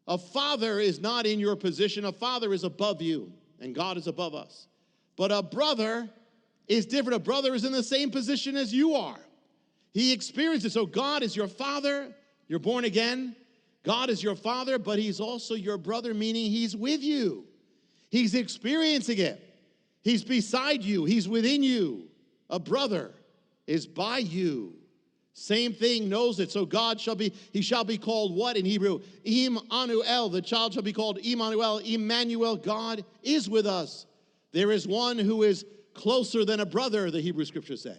A father is not in your position. A father is above you, and God is above us. But a brother is different. A brother is in the same position as you are. He experiences. So God is your father. You're born again. God is your father, but he's also your brother, meaning he's with you. He's experiencing it. He's beside you. He's within you. A brother is by you. Same thing, knows it. So he shall be called what in Hebrew? Immanuel. The child shall be called Emmanuel. Emmanuel, God is with us. There is one who is closer than a brother, the Hebrew scriptures say.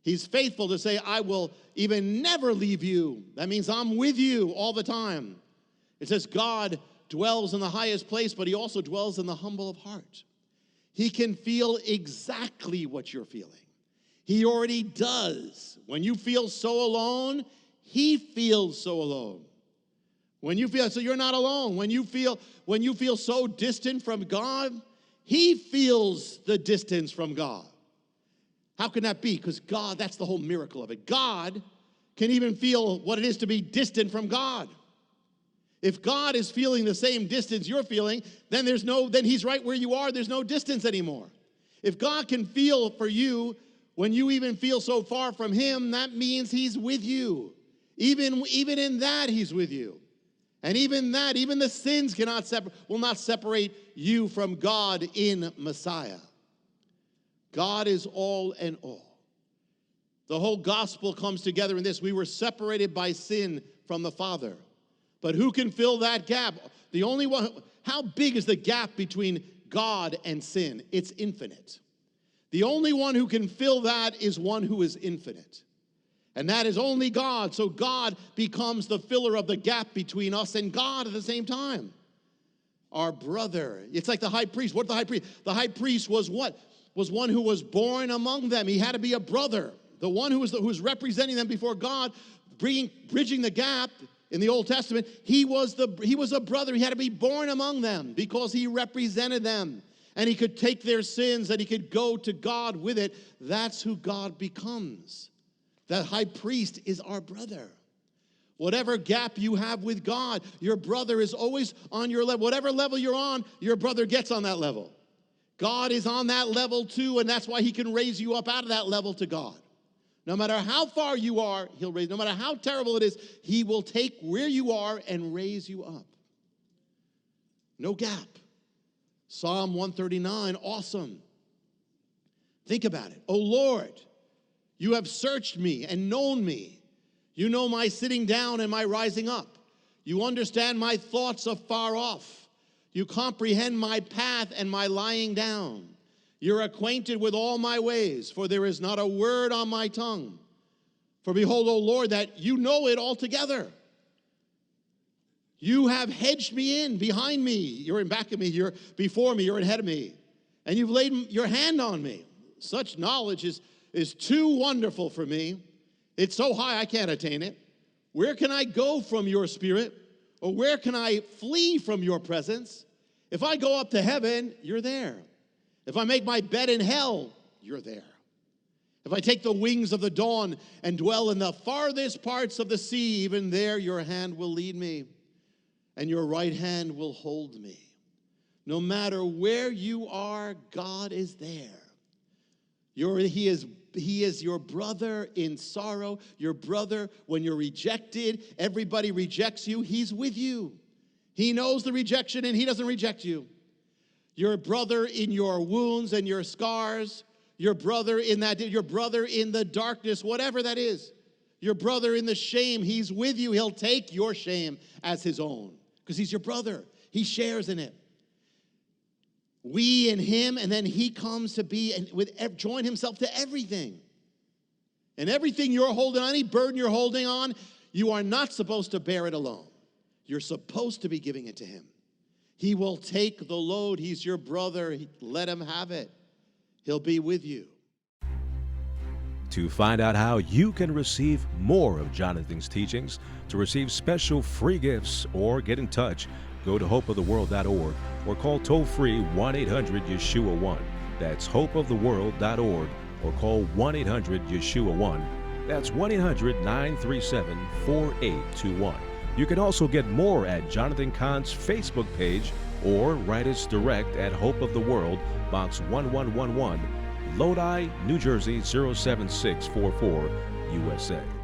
He's faithful to say, I will even never leave you. That means I'm with you all the time. It says God dwells in the highest place, but he also dwells in the humble of heart. He can feel exactly what you're feeling. He already does. When you feel so alone, he feels so alone. When you feel, so you're not alone. When you feel so distant from God, he feels the distance from God. How can that be? Because God, that's the whole miracle of it. God can even feel what it is to be distant from God. If God is feeling the same distance you're feeling, then he's right where you are. There's no distance anymore. If God can feel for you when you even feel so far from him, that means he's with you. Even in that, he's with you. And even the sins will not separate you from God in Messiah. God is all and all. The whole gospel comes together in this. We were separated by sin from the Father. But who can fill that gap? The only one. How big is the gap between God and sin? It's infinite. The only one who can fill that is one who is infinite. And that is only God. So God becomes the filler of the gap between us and God at the same time. Our brother. It's like the high priest. What the high priest? The high priest was what? Was one who was born among them. He had to be a brother. The one who was representing them before God, bridging the gap in the Old Testament. He was a brother. He had to be born among them because he represented them. And he could take their sins and he could go to God with it. That's who God becomes. That high priest is our brother. Whatever gap you have with God, your brother is always on your level. Whatever level you're on, your brother gets on that level. God is on that level too, and that's why he can raise you up out of that level to God. No matter how far you are, he'll raise. No matter how terrible it is, he will take where you are and raise you up. No gap. Psalm 139, awesome. Think about it. O Lord, you have searched me and known me. You know my sitting down and my rising up. You understand my thoughts afar off. You comprehend my path and my lying down. You're acquainted with all my ways, for there is not a word on my tongue. For behold, O Lord, that you know it altogether. You have hedged me in behind me. You're in back of me. You're before me. You're ahead of me. And you've laid your hand on me. Such knowledge is too wonderful for me. It's so high I can't attain it. Where can I go from your spirit? Or where can I flee from your presence? If I go up to heaven, you're there. If I make my bed in hell, you're there. If I take the wings of the dawn and dwell in the farthest parts of the sea, even there your hand will lead me, and your right hand will hold me. No matter where you are, God is there. He is your brother in sorrow, your brother when you're rejected. Everybody rejects you. He's with you. He knows the rejection, and he doesn't reject you. Your brother in your wounds and your scars, your brother in the darkness, whatever that is. Your brother in the shame, he's with you. He'll take your shame as his own because he's your brother. He shares in it. We in him, and then he comes to be and join himself to everything. And everything you're holding on, any burden you're holding on, you are not supposed to bear it alone. You're supposed to be giving it to him. He will take the load. He's your brother. Let him have it. He'll be with you. To find out how you can receive more of Jonathan's teachings, to receive special free gifts, or get in touch, go to hopeoftheworld.org or call toll-free 1-800-YESHUA-1. That's hopeoftheworld.org or call 1-800-YESHUA-1. That's 1-800-937-4821. You can also get more at Jonathan Cahn's Facebook page or write us direct at Hope of the World, Box 1111, Lodi, New Jersey 07644, USA.